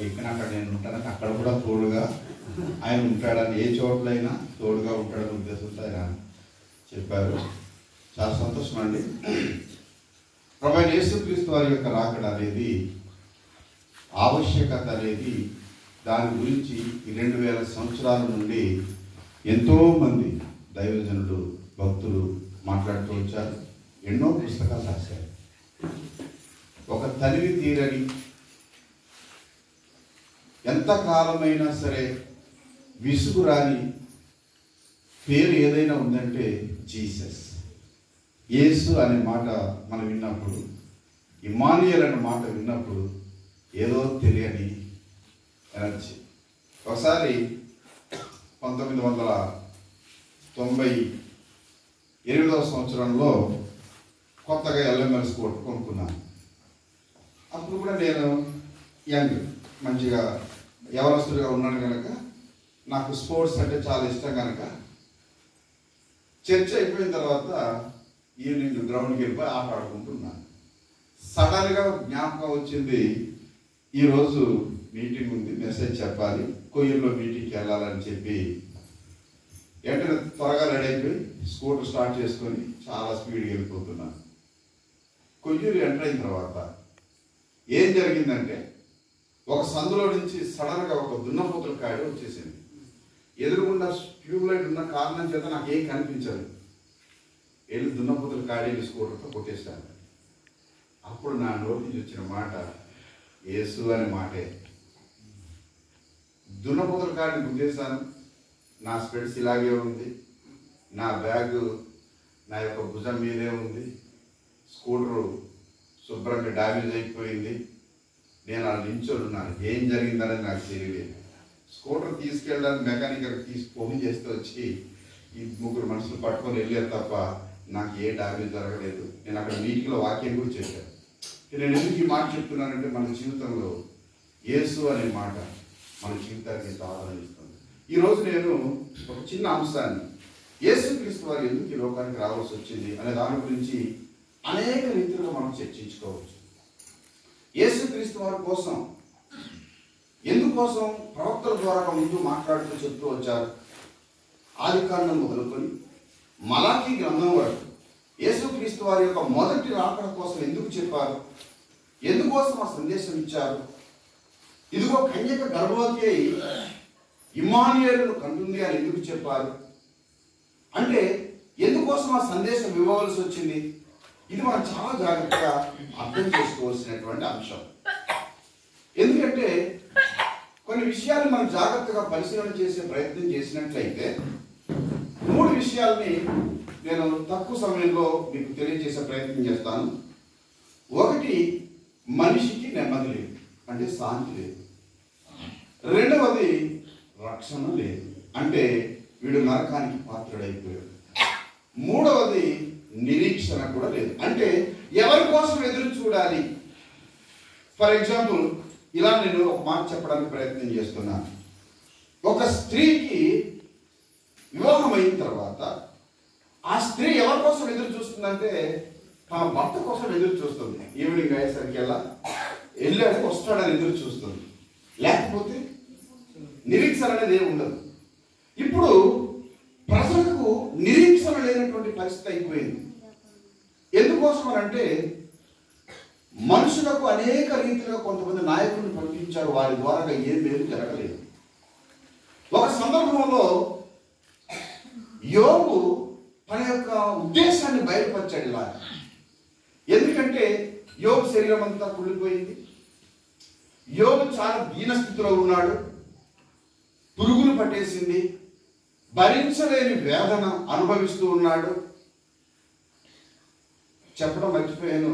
ఎక్కినాక నేను ఉంటానని అక్కడ కూడా తోడుగా ఆయన ఉంటాడని, ఏ చోట్లైనా తోడుగా ఉంటాడని ఉద్దేశంతో ఆయన చెప్పారు. చాలా సంతోషం అండి. ప్రభువైన యేసుక్రీస్తు వారి యొక్క రాకడ అనేది, ఆవశ్యకత అనేది, దాని గురించి ఈ 2000 సంవత్సరాల నుండి ఎంతోమంది దైవజనులు, భక్తులు మాట్లాడుతూ వచ్చారు. ఎన్నో పుస్తకాలు రాశారు. ఒక తనివి తీరని, ఎంతకాలమైనా సరే విసుగు రాని పేరు ఏదైనా ఉందంటే జీసస్. యేసు అనే మాట మనం విన్నప్పుడు, ఇమ్మానుయేల్ అనే మాట విన్నప్పుడు ఏదో తెలియని ఎనర్జీ. ఒకసారి 1998వ సంవత్సరంలో కొత్తగా ఎల్ఎంఎస్ కోట్ కొనుక్కున్నాను. అప్పుడు కూడా నేను యంగ్, మంచిగా యవనస్తుడిగా ఉన్నాను కనుక నాకు స్పోర్ట్స్ అంటే చాలా ఇష్టం కనుక చర్చ అయిపోయిన తర్వాత ఈవినింగ్ గ్రౌండ్కి వెళ్ళిపోయి ఆట ఆడుకుంటున్నాను. సడన్గా జ్ఞాపకం వచ్చింది, ఈరోజు మీటింగ్ ఉంది, మెసేజ్ చెప్పాలి, కొయ్యూరులో మీటింగ్కి వెళ్ళాలని చెప్పి వెంటనే త్వరగా రెడీ అయిపోయి స్కూటర్ స్టార్ట్ చేసుకొని చాలా స్పీడ్గా వెళ్ళిపోతున్నాను. కొయ్యూరు ఎంటర్ అయిన తర్వాత ఏం జరిగిందంటే, ఒక సందులో నుంచి సడన్గా ఒక దున్నపోతుల కాడి వచ్చేసింది. ఎదురుగుండా ట్యూబ్ లైట్ ఉన్న కారణం చేత నాకు ఏం కనిపించదు. వెళ్ళి దున్నపోతుల కాడి వెళ్ళి స్కూటర్తో కొట్టేస్తాను. అప్పుడు నా నోటి నుంచి వచ్చిన మాట యేసు అనే మాటే. దున్నపోతుల కాడిని గుద్దేశాను. నా స్పెడ్స్ ఇలాగే ఉంది, నా బ్యాగ్ నా యొక్క భుజం మీదే ఉంది, స్కూటరు శుభ్రంగా డ్యామేజ్ అయిపోయింది. నేను అలా నించొని ఉన్నాను. ఏం జరిగిందనేది నాకు తెలియలేదు. స్కూటర్ తీసుకెళ్ళడానికి మెకానిక్ ఫోన్ చేస్తే వచ్చి ఈ 3 మనుషులు పట్టుకొని వెళ్ళారు తప్ప నాకు ఏ డ్యామేజ్ జరగలేదు. నేను అక్కడ మీటింగ్లో వాక్యం కూడా చెప్పాను. నేను ఎందుకు ఈ మాట చెప్తున్నానంటే, మన జీవితంలో యేసు అనే మాట మన జీవితానికి ఎంత ఆదరణ ఇస్తుంది. ఈరోజు నేను ఒక చిన్న అంశాన్ని, యేసుక్రీస్తు వారు ఎందుకు ఈ లోకానికి రావాల్సి వచ్చింది అనే దాని గురించి అనేక రీతిలో మనం చర్చించుకోవచ్చు. యేసుక్రీస్తు వారి కోసం, ఎందుకోసం ప్రవక్తల ద్వారా ముందు మాట్లాడుతూ చెప్తూ వచ్చారు. ఆదికాండం మొదలుకొని మలాకీ గ్రంథం వరకు యేసుక్రీస్తు వారి యొక్క మొదటి రాకడ కోసం ఎందుకు చెప్పారు, ఎందుకోసం ఆ సందేశం ఇచ్చారు. ఇదిగో కన్యక గర్భవతి అయి ఇమ్మానుయేలును కంటుంది అని ఎందుకు చెప్పారు అంటే, ఎందుకోసం ఆ సందేశం ఇవ్వవలసి వచ్చింది. ఇది మనం చాలా జాగ్రత్తగా అర్థం చేసుకోవాల్సినటువంటి అంశం. ఎందుకంటే కొన్ని విషయాలు మనం జాగ్రత్తగా పరిశీలన చేసే ప్రయత్నం చేసినట్లయితే 3 విషయాల్ని నేను తక్కువ సమయంలో మీకు తెలియజేసే ప్రయత్నం చేస్తాను. ఒకటి, మనిషికి నెమ్మది లేదు, అంటే శాంతి లేదు. రెండవది, రక్షణ లేదు, అంటే వీడు నరకానికి పాత్రుడైపోయాడు. మూడవది, నిరీక్షణ కూడా లేదు, అంటే ఎవరి కోసం ఎదురు చూడాలి. ఫర్ ఎగ్జాంపుల్, ఇలా నేను ఒక మాట చెప్పడానికి ప్రయత్నం చేస్తున్నాను. ఒక స్త్రీకి వివాహం అయిన తర్వాత ఆ స్త్రీ ఎవరి కోసం ఎదురు చూస్తుందంటే, తన భర్త కోసం ఎదురు చూస్తుంది. ఈవినింగ్ అయ్యేసరికి వెళ్ళాడు వస్తాడని ఎదురు చూస్తుంది. లేకపోతే నిరీక్షణ అనేది ఏమి ఉండదు. ఇప్పుడు ప్రజలకు నిరీక్షణ లేనటువంటి పరిస్థితి అయిపోయింది. ఎందుకోసం అంటే, మనుషులకు అనేక రీతిలో కొంతమంది నాయకులను పంపించారు, వారి ద్వారా ఏం మేలు జరగలేదు. ఒక సందర్భంలో యోబు తన యొక్క ఉద్దేశాన్ని బయలుపరిచాడు ఇలా. ఎందుకంటే యోబు శరీరం అంతా కుళ్ళిపోయింది, యోబు చాలా దీనస్థితిలో ఉన్నాడు, పురుగులు పట్టేసింది, భరించలేని వేదన అనుభవిస్తూ ఉన్నాడు. చెప్పడం మర్చిపోయాను,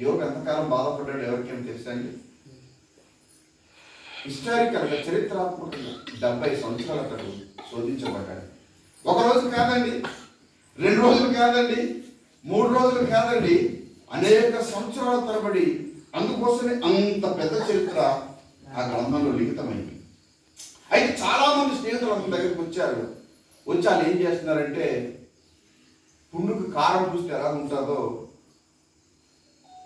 యోబు ఎంతకాలం బాధపడ్డాడు ఎవరికైనా తెలుసండి? హిస్టారికల్గా, చరిత్రాత్మకంగా 70 సంవత్సరాల అతడు శోధించబడ్డాడు. ఒక రోజు కాదండి, 2 రోజులు కాదండి, 3 రోజులు కాదండి, అనేక సంవత్సరాల తరబడి. అందుకోసమే అంత పెద్ద చరిత్ర ఆ గ్రంథంలో లిఖితమైంది. అయితే చాలా మంది స్నేహితులు అతని దగ్గరికి వచ్చారు. వచ్చి వాళ్ళు ఏం చేస్తున్నారంటే, పుండుకు కారం పూస్తే ఎలా ఉంటుందో,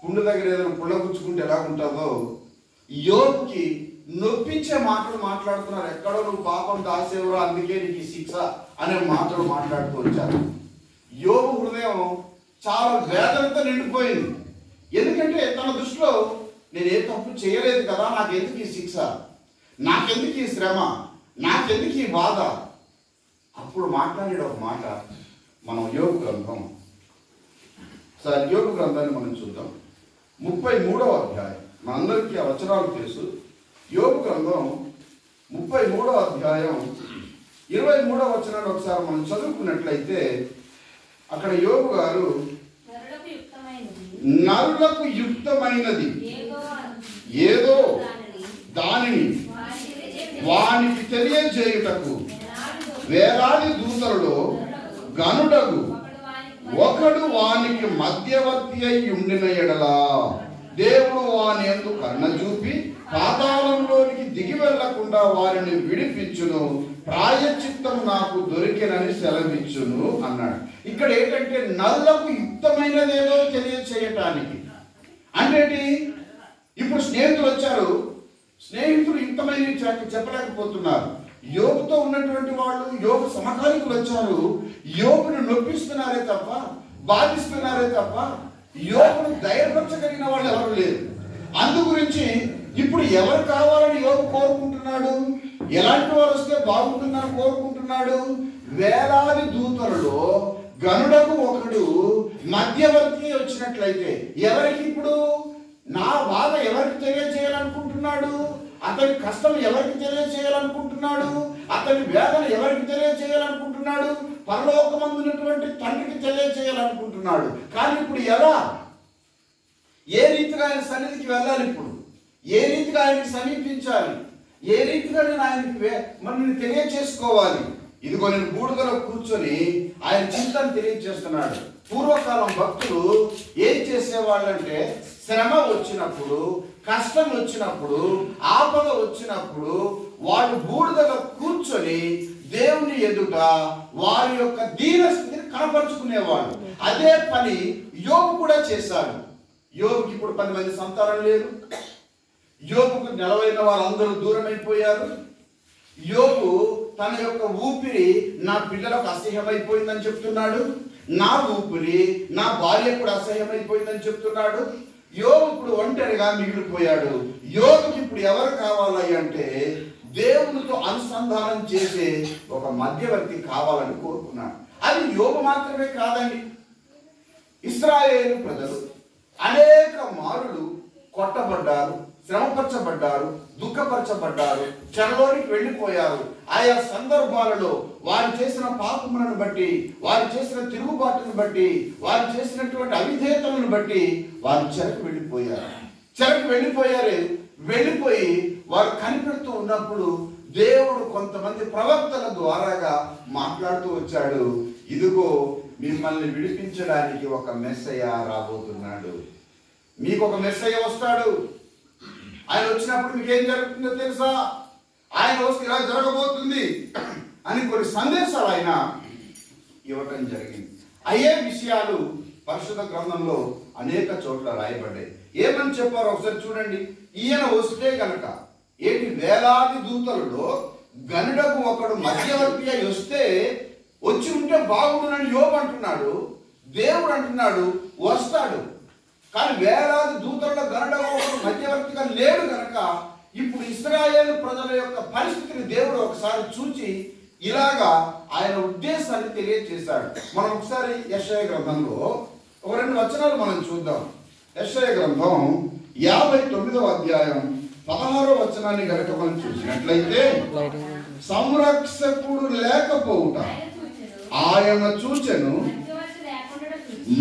పుండు దగ్గర ఏదైనా పుల్ల పుచ్చుకుంటే ఎలా ఉంటుందో, యోబుకి నొప్పించే మాటలు మాట్లాడుతున్నారు. ఎక్కడో నువ్వు పాపం దాసేవరో అందుకే నీకు ఈ శిక్ష అనే మాటలు మాట్లాడుతూ వచ్చారు. యోబు హృదయం చాలా వేదనతో నిండిపోయింది. ఎందుకంటే తన దృష్టిలో నేను ఏ తప్పు చేయలేదు కదా, నాకెందుకు ఈ శిక్ష, నాకెందుకు ఈ శ్రమ, నాకెందుకు ఈ బాధ. అప్పుడు మాట్లాడే ఒక మాట మనం యోబు గ్రంథం, సరే యోబు గ్రంథాన్ని మనం చూద్దాం. 33వ అధ్యాయం, మనందరికీ ఆ వచనాలు తెలుసు. యోబు గ్రంథం 33వ అధ్యాయం 23వ వచనాన్ని ఒకసారి మనం చదువుకున్నట్లయితే అక్కడ యోబు గారు నరులకు యుక్తమైనది ఏదో దానిని వానికి తెలియజేయుటకు వేలాది దూతలలో గనుడగు ఒకడు వానికి మధ్యవర్తి అయి ఉండిన ఎడలా దేవుడు వాని యందు కరుణ చూపి పాతాళంలోనికి దిగి వెళ్లకుండా వారిని విడిపించును, ప్రాయశ్చిత్తం నాకు దొరికినని సెలవిచ్చును అన్నాడు. ఇక్కడ ఏంటంటే నరులకు యుక్తమైనదేదో తెలియచేయటానికి. అంటే ఇప్పుడు స్నేహితులు వచ్చారు, స్నేహితులు యుక్తమైనవి చెప్పలేకపోతున్నారు. యోబుతో ఉన్నటువంటి వాళ్ళు, యోబు సమకాలికులు వచ్చారు, యోబును నొప్పిస్తున్నారే తప్ప, బాధిస్తున్నారే తప్ప యోబును ధైర్యపరచగలిగిన వాళ్ళు ఎవరు లేరు. అందు గురించి ఇప్పుడు ఎవరు కావాలని యోబు కోరుకుంటున్నాడు, ఎలాంటి వారు వస్తే బాగుంటుందని కోరుకుంటున్నాడు. వేలాది దూతలలో గనుడకు ఒకడు మధ్యవర్తి వచ్చినట్లయితే ఎవరికి ఇప్పుడు నా బాధ ఎవరికి తెలియజేయాలనుకుంటున్నాడు, అతని కష్టం ఎవరికి తెలియజేయాలనుకుంటున్నాడు, అతని వేదన ఎవరికి తెలియజేయాలనుకుంటున్నాడు, పరలోకమందున్నటువంటి తండ్రికి తెలియజేయాలనుకుంటున్నాడు. కానీ ఇప్పుడు ఎలా, ఏ రీతిగా ఆయన సన్నిధికి వెళ్ళాలి, ఇప్పుడు ఏ రీతిగా ఆయనకి సమీపించాలి, ఏ రీతిగా నేను ఆయనకి మనం తెలియచేసుకోవాలి. ఇదిగో నేను బూడిదలో కూర్చొని ఆయన చింతను తెలియజేస్తున్నాడు. పూర్వకాలం భక్తులు ఏం చేసేవాళ్ళంటే శ్రమ వచ్చినప్పుడు, కష్టం వచ్చినప్పుడు, ఆపద వచ్చినప్పుడు వాళ్ళు బూడిదలో కూర్చొని దేవుని ఎదుట వారి యొక్క దీనస్థితిని కనపరుచుకునేవాళ్ళు. అదే పని యోబు కూడా చేశాడు. యోబుకి ఇప్పుడు 10 మంది సంతానం లేరు. యోబుకు నెలవైన వాళ్ళందరూ దూరం అయిపోయారు. యోబు తన యొక్క ఊపిరి నా పిల్లలకు అసహ్యమైపోయిందని చెప్తున్నాడు, నా ఊపిరి నా భార్య కూడా అసహ్యమైపోయిందని చెప్తున్నాడు. యోబు ఇప్పుడు ఒంటరిగా మిగిలిపోయాడు. యోబుకి ఇప్పుడు ఎవరు కావాలి అంటే దేవునితో అనుసంధానం చేసే ఒక మధ్యవర్తి కావాలని కోరుకున్నాడు. అది యోబు మాత్రమే కాదండి, ఇశ్రాయేలు ప్రజలు అనేక మారులు కొట్టబడ్డారు, శ్రమపరచబడ్డారు, దుఃఖపరచబడ్డారు, చెరలోనికి వెళ్ళిపోయారు. ఆయా సందర్భాలలో వారు చేసిన పాపములను బట్టి, వారు చేసిన తిరుగుబాటును బట్టి, వారు చేసినటువంటి అవిధేయతలను బట్టి వారు చెరకు వెళ్ళిపోయారు. వెళ్ళిపోయి వారు కనిపెడుతూ ఉన్నప్పుడు దేవుడు కొంతమంది ప్రవక్తల ద్వారాగా మాట్లాడుతూ వచ్చాడు. ఇదిగో మిమ్మల్ని విడిపించడానికి ఒక మెస్సయ్య రాబోతున్నాడు, మీకు ఒక మెస్సయ్య వస్తాడు. ఆయన వచ్చినప్పుడు మీకు ఏం జరుగుతుందో తెలుసా, ఆయన వస్తే ఇలా జరగబోతుంది అని కొన్ని సందేశాలు ఆయన ఇవ్వటం జరిగింది. అయ్యే విషయాలు పరిశుద్ధ గ్రంథంలో అనేక చోట్ల రాయబడ్డాయి. ఏమని చెప్పారో ఒకసారి చూడండి. ఈయన వస్తే గనక ఏంటి, వేలాది దూతలలో గనుడకు ఒకడు మధ్యవర్తి అయి వస్తే, వచ్చి ఉంటే బాగుండునని యోబు అంటున్నాడు. దేవుడు అంటున్నాడు వస్తాడు. కానీ వేలాది దూతలలో గనుడకు ఒకడు మధ్యవర్తిగా లేడు కనుక ఇప్పుడు ఇశ్రాయేలు ప్రజల యొక్క పరిస్థితిని దేవుడు ఒకసారి చూచి ఇలాగా ఆయన ఉద్దేశాన్ని తెలియజేశాడు. మనం ఒకసారి యెషయా గ్రంథంలో ఒక 2 వచనాలు మనం చూద్దాం. యెషయా గ్రంథం 59వ అధ్యాయం 16వ వచనాన్ని గనుక మనం చూసినట్లయితే, సంరక్షకుడు లేకపోవుట ఆయన చూచెను,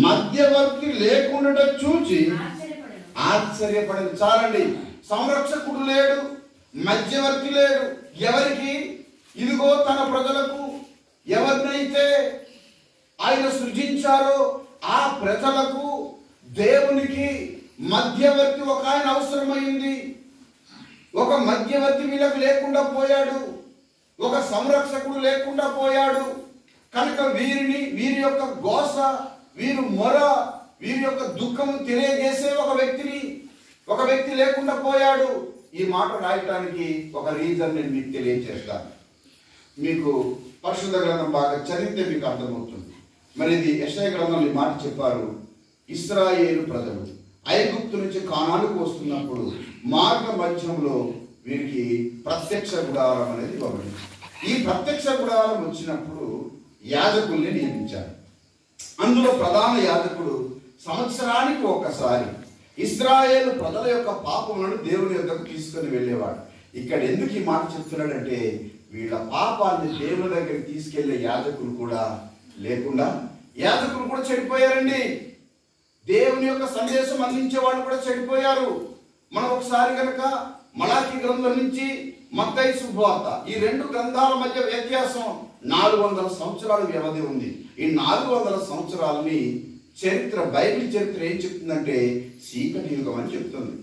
మధ్యవర్తి లేకుండా చూచి ఆశ్చర్యపడింది. చాలండి, సంరక్షకుడు లేడు, మధ్యవర్తి లేడు. ఎవరికి? ఇదిగో తన ప్రజలకు ఎవరినైతే ఆయన సృజించారో ఆ ప్రజలకు దేవునికి మధ్యవర్తి ఒక ఆయన అవసరమైంది. ఒక మధ్యవర్తి వీళ్ళకు లేకుండా పోయాడు, ఒక సంరక్షకుడు లేకుండా పోయాడు. కనుక వీరి యొక్క గోస, వీరు మొర, వీరి యొక్క దుఃఖము తెలియజేసే ఒక వ్యక్తి లేకుండా పోయాడు. ఈ మాట రాయటానికి ఒక రీజన్ నేను మీకు తెలియజేస్తాను. మీకు పరిశుద్ధ గ్రంథం బాగా చదివితే మీకు అర్థమవుతుంది. మరి ఇది యెషయా గ్రంథంలో ఈ మాట చెప్పారు. ఇశ్రాయేలు ప్రజలు ఐగుప్తు నుంచి కానానుకు వస్తున్నప్పుడు మార్గ మధ్యంలో వీరికి ప్రత్యక్ష గుడారం అనేది ఇవ్వబడింది. ఈ ప్రత్యక్ష గుడారం వచ్చినప్పుడు యాజకుల్ని నియమించారు. అందులో ప్రధాన యాజకుడు సంవత్సరానికి ఒకసారి ఇశ్రాయేలు ప్రజల యొక్క పాపములను దేవుని యొద్దకు తీసుకొని వెళ్ళేవాడు. ఇక్కడ ఎందుకు ఈ మాట చెప్తున్నాడంటే, వీళ్ళ పాపాన్ని దేవుని దగ్గరికి తీసుకెళ్లే యాజకులు కూడా లేకుండా యాజకులు కూడా చెడిపోయారండి. దేవుని యొక్క సందేశం అందించే వాళ్ళు కూడా చెడిపోయారు. మనం ఒకసారి కనుక మలాకీ గ్రంథం నుంచి మత్తయి శుభవార్త, ఈ రెండు గ్రంథాల మధ్య వ్యత్యాసం 400 సంవత్సరాల వ్యవధి ఉంది. ఈ 400 సంవత్సరాలని చరిత్ర, బైబిల్ చరిత్ర ఏం చెప్తుందంటే చీకటి యుగం అని చెప్తుంది.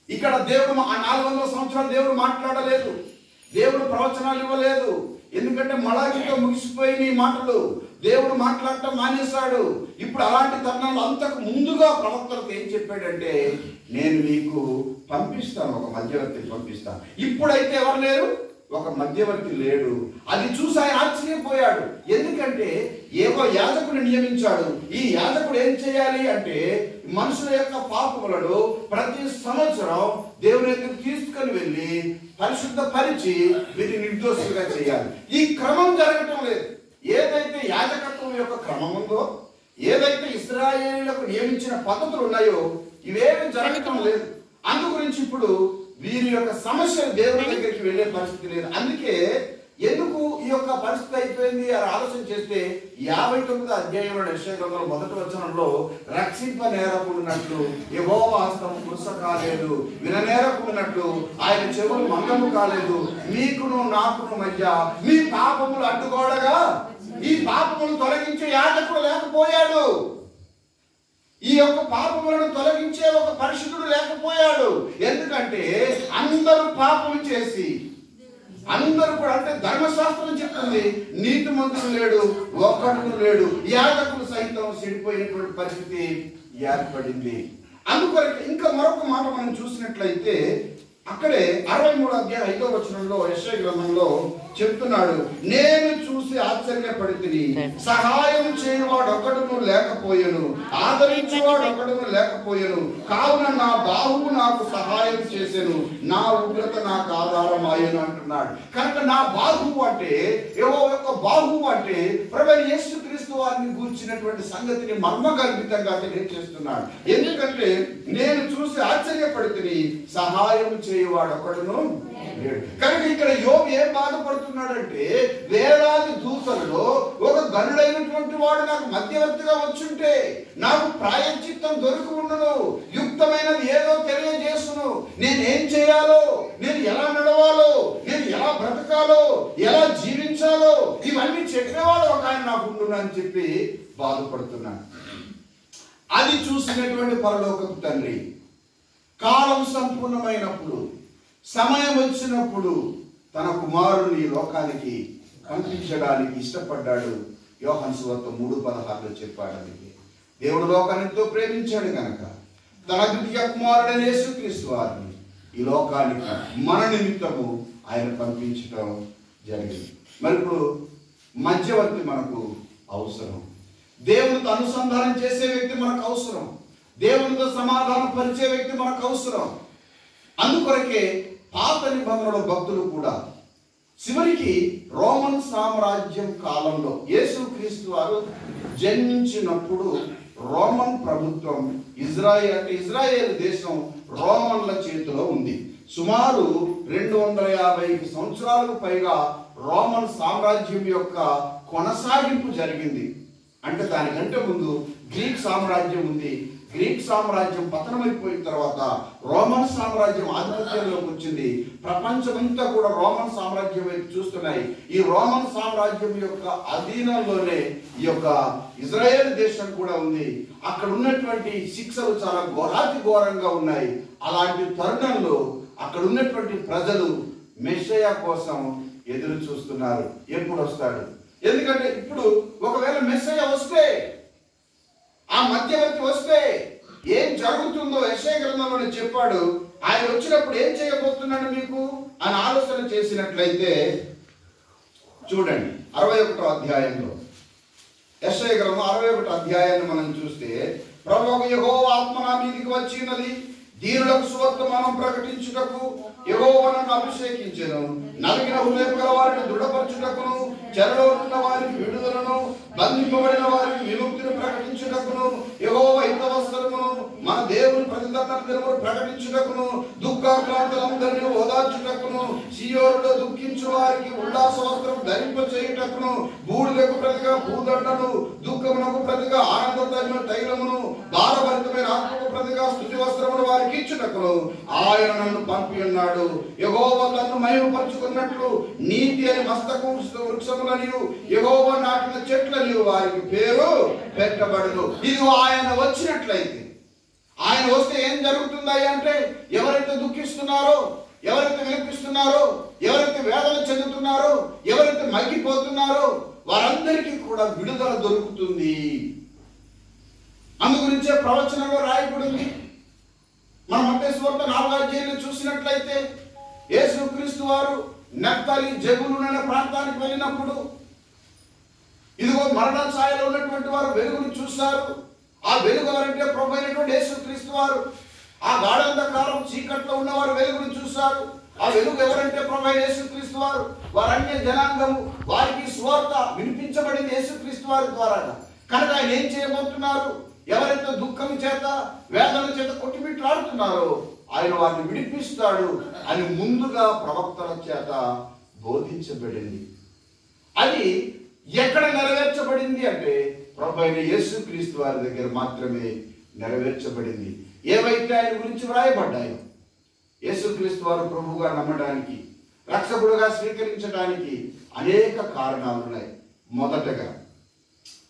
ఇక్కడ దేవుడు ఆ 400 సంవత్సరాలు దేవుడు మాట్లాడలేదు, దేవుడు ప్రవచనాలు ఇవ్వలేదు. ఎందుకంటే మలాకీతో ముగిసిపోయిన ఈ మాటలు దేవుడు మాట్లాడటం మానేశాడు. ఇప్పుడు అలాంటి తరుణంలో అంతకు ముందుగా ప్రవక్తలకు ఏం చెప్పాడంటే, నేను మీకు పంపిస్తాను, ఒక మధ్యవర్తిని పంపిస్తాను. ఇప్పుడైతే ఎవరు లేరు, ఒక మధ్యవర్తి లేడు. అది చూసి ఆయన ఆశ్చర్యపోయాడు. ఎందుకంటే ఏవో యాజకుడిని నియమించాడు. ఈ యాజకుడు ఏం చేయాలి అంటే, మనుషుల యొక్క పాపములను ప్రతి సంవత్సరం దేవుని దగ్గరికి తీసుకొని వెళ్ళి పరిశుద్ధపరిచి వీరిని నిర్దోషులుగా చేయాలి. ఈ క్రమం జరగటం లేదు. ఏదైతే యాజకత్వం యొక్క క్రమం ఉందో, ఏదైతే ఇశ్రాయేలీయులకు నియమించిన పద్ధతులు ఉన్నాయో, ఇవేమీ జరగటం లేదు. అందు గురించి ఇప్పుడు వీరి యొక్క సమస్యలు దేవుని దగ్గరికి వెళ్ళే పరిస్థితి లేదు. అందుకే ఎందుకు ఈ యొక్క పరిస్థితి అయిపోయింది అని ఆలోచన చేస్తే 59వ అధ్యాయంలో యెషయా గ్రంథంలో 1వ వచనంలో రక్షింప నేరకున్నట్లు యెహోవా హస్తము కురుస కాలేదు, విననేరకున్నట్లు ఆయన చెవులు మందము కాలేదు, మీకును నాకును మధ్య మీ పాపములు అడ్డుకోడగా ఈ పాపములు తొలగించే యాజకుడు లేకపోయాడు. ఈ యొక్క పాపములను తొలగించే ఒక పరిశుద్ధుడు లేకపోయాడు. ఎందుకంటే అందరూ పాపం చేసి, అందరూ కూడా, అంటే ధర్మశాస్త్రం చెప్తుంది నీతిమంతుడు లేడు, ఒక్కడు లేడు, యాజకులు సైతం చెడిపోయినటువంటి పరిస్థితి ఏర్పడింది. అందుకొరకు ఇంకా మరొక మాట మనం చూసినట్లయితే అక్కడే 63వ అధ్యాయం 5వ వచనంలో యెషయా గ్రంథంలో చెప్తున్నాడు, నేను చూసి ఆశ్చర్యపడితిని, సహాయం చేయవాడు ఒకడును లేకపోయెను, ఆదరించేవాడు ఒకడును లేకపోయెను, కావున నా బాహువు నాకు సహాయం చేసెను, నా ఉగ్రత నాకు ఆధారమాయెను అంటున్నాడు. కనుక నా బాహువు అంటే, యెహోవా యొక్క బాహువు అంటే ప్రభువైన యేసుక్రీస్తు వారిని గూర్చినటువంటి సంగతిని మర్మగర్భితంగా తెలియజేస్తున్నాడు. ఎందుకంటే నేను చూసి ఆశ్చర్యపడితిని, సహాయం చేయవాడు ఒకడును లేడు. కనుక ఇక్కడ యోబు ఏం బాధపడుతున్నాడంటే, వేలాది దూతలలో ఒక గనుడైనటువంటి వాడు నాకు మధ్యవర్తిగా వచ్చుంటే నాకు ప్రాయశ్చిత్తం దొరికి ఉండును, యుక్తమైనది ఏదో తెలియజేసును, నేనేం చేయాలో, నేను ఎలా నడవాలో, నేను ఎలా బ్రతకాలో, ఎలా జీవించాలో ఇవన్నీ చెప్పేవాడు ఒక ఆయన నాకు ఉండును అని చెప్పి బాధపడుతున్నాను. అది చూసినటువంటి పరలోకపు తండ్రి కాలం సంపూర్ణమైనప్పుడు, సమయం వచ్చినప్పుడు తన కుమారుని లోకానికి పంపించడానికి ఇష్టపడ్డాడు. యోహాను సువార్త 3:16లో చెప్పాడు. దేవుడు లోకాన్ని ఎంతో ప్రేమించాడు కనుక తన ద్వితీయ కుమారుడైన యేసుక్రీస్తు వారిని ఈ లోకానికి మన నిమిత్తము ఆయన పంపించడం జరిగింది. మరి ఇప్పుడు మధ్యవర్తి మనకు అవసరం, దేవునితో అనుసంధానం చేసే వ్యక్తి మనకు అవసరం, దేవునితో సమాధానం పరిచే వ్యక్తి మనకు అవసరం. అందుకొరకే పాత నిబంధనలో భక్తులు కూడా చివరికి రోమన్ సామ్రాజ్యం కాలంలో యేసుక్రీస్తు వారు జన్మించినప్పుడు రోమన్ ప్రభుత్వం ఇజ్రాయేల్ దేశం రోమన్ల చేతిలో ఉంది. సుమారు 250 సంవత్సరాలకు పైగా రోమన్ సామ్రాజ్యం యొక్క కొనసాగింపు జరిగింది. అంటే దానికంటే ముందు గ్రీక్ సామ్రాజ్యం ఉంది. గ్రీక్ సామ్రాజ్యం పతనమైపోయిన తర్వాత రోమన్ సామ్రాజ్యం ఆధిపత్యంలోకి వచ్చింది. ప్రపంచమంతా కూడా రోమన్ సామ్రాజ్యం వైపు చూస్తున్నాయి. ఈ రోమన్ సామ్రాజ్యం యొక్క అధీనంలోనే ఈ యొక్క ఇజ్రాయేల్ దేశం కూడా ఉంది. అక్కడ ఉన్నటువంటి శిక్షలు చాలా ఘోరాతి ఘోరంగా ఉన్నాయి. అలాంటి తరుణంలో అక్కడ ఉన్నటువంటి ప్రజలు మెస్సయా కోసం ఎదురు చూస్తున్నారు, ఎప్పుడు వస్తాడు. ఎందుకంటే ఇప్పుడు ఒకవేళ మెస్సయా వస్తే, ఆ మధ్యవర్తి వస్తే ఏం జరుగుతుందో యెషయా గ్రంథంలోనే చెప్పాడు. ఆయన వచ్చినప్పుడు ఏం చేయబోతున్నాడు మీకు అని ఆలోచన చేసినట్లయితే చూడండి 61వ అధ్యాయంలో, యెషయా గ్రంథం 61వ అధ్యాయాన్ని మనం చూస్తే, ప్రభువు యెహోవా ఆత్మ నా మీదికి వచ్చినది, దీనులకు సువర్తమానం ప్రకటించుటకు యెహోవా నన్ను అభిషేకించెను, నలిగిన హృదయం గల వారిని దృఢపరచుటకును, చెరలో ఉన్న వారికి విడుదలను, బంధింపబడిన వారికి విముక్తిని ప్రకటించుటకును, యెహోవా హితవస్త్రమును మన దేవుని ప్రతిదత్తను ప్రకటించుటకును, దుఃఖాక్రాంతులందరినీ ఓదార్చుటకును, సియోనులో దుఃఖించు వారికి ఉల్లాస వస్త్రం ధరింప చేయుటకును, బూడిదకు ప్రతిగా భూదండను, దుఃఖమునకు ప్రతిగా ఆనంద తైలమును, భారభరితమైన ఆత్మకు ప్రతిగా స్తుతి వస్త్రమును వారికి ఇచ్చుటకును ఆయన నన్ను పంపి ఉన్నాడు. యెహోవా నన్ను మహిమపరచుకున్నట్లు నీతి అని మస్తకు వృక్షములనియు యెహోవా నాటిన చెట్లనియు వారికి పేరు పెట్టబడును. ఇది ఆయన వచ్చినట్లయితే, ఆయన వస్తే ఏం జరుగుతుంది అంటే, ఎవరైతే దుఃఖిస్తున్నారో, ఎవరైతే విలపిస్తున్నారో, ఎవరైతే వేదన చెందుతున్నారో, ఎవరైతే మగ్గిపోతున్నారో వారందరికీ కూడా విడుదల దొరుకుతుంది. అందు గురించే ప్రవచనంలో రాయబడింది. మన మత్తయి సువార్త 4వ అధ్యాయంలో చూసినట్లయితే, యేసుక్రీస్తు వారు నఫ్తాలి జెబూలూను అనే ప్రాంతానికి వెళ్ళినప్పుడు ఇదిగో మరణ ఛాయలో ఉన్నటువంటి వారు వెలుగును చూశారు. ఆ వెలుగు ఎవరంటే ప్రభు అయినటువంటి యేసుక్రీస్తు వారు. ఆ గాఢాంధకారం చీకట్లో ఉన్నవారు వెలుగును చూశారు. ఆ వెలుగు ఎవరంటే ప్రభు అయిన యేసుక్రీస్తు వారు. వారన్య జనాంగము, వారికి సువార్త వినిపించబడింది యేసుక్రీస్తు వారి ద్వారా. కనుక ఆయన ఏం చేయబోతున్నారు? ఎవరైతే దుఃఖం చేత వేదన చేత కొట్టిమిట్లాడుతున్నారో ఆయన వారిని విడిపిస్తాడు అని ముందుగా ప్రవక్తల చేత బోధించబడింది. అది ఎక్కడ నెరవేర్చబడింది అంటే ప్రభు అయిన యేసుక్రీస్తు వారి దగ్గర మాత్రమే నెరవేర్చబడింది. ఏవైతే ఆయన గురించి వ్రాయబడ్డాయో, యేసుక్రీస్తు వారు ప్రభువుగా నమ్మడానికి, రక్షకుడుగా స్వీకరించడానికి అనేక కారణాలు ఉన్నాయి. మొదటగా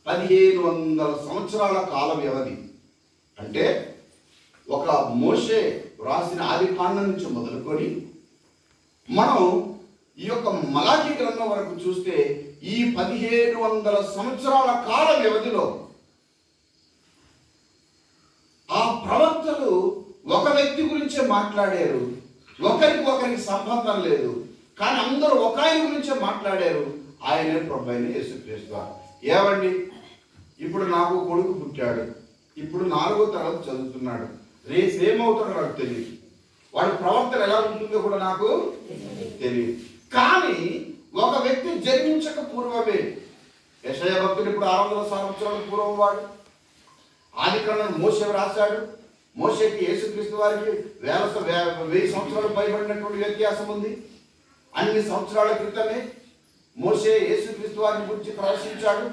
1500 సంవత్సరాల కాల వ్యవధి, అంటే ఒక మోషే వ్రాసిన ఆదికాండం నుంచి మొదలుకొని మనం ఈ యొక్క మలాకీ గ్రంథం వరకు చూస్తే ఈ 1500 సంవత్సరాల కాల వ్యవధిలో ఆ ప్రవక్తలు ఒక వ్యక్తి గురించే మాట్లాడారు. ఒకరికి సంబంధం లేదు, కానీ అందరూ ఒక ఆయన గురించే మాట్లాడారు. ఆయనే ప్రభు అయిన యేసుక్రీస్తు. ఏమండి, ఇప్పుడు నాకు కొడుకు పుట్టాడు, ఇప్పుడు 4వ తరగతి చదువుతున్నాడు, రేపు ఏమవుతాడో నాకు తెలియదు, వాడి ప్రవర్తన ఎలా ఉంటుందో కూడా నాకు తెలియదు. కానీ ఒక వ్యక్తి జన్మించక పూర్వమే, యెషయా భక్తుడు ఇప్పుడు 600 సంవత్సరాల పూర్వం వాడు. ఆదికాండం మోషే రాశాడు. మోషేకి యేసుక్రీస్తు వారికి 1000 సంవత్సరాలు పైబడినటువంటి వ్యత్యాసం ఉంది. అన్ని సంవత్సరాల క్రితమే మోషే యేసుక్రీస్తు వారిని గురించి ప్రవచించాడు.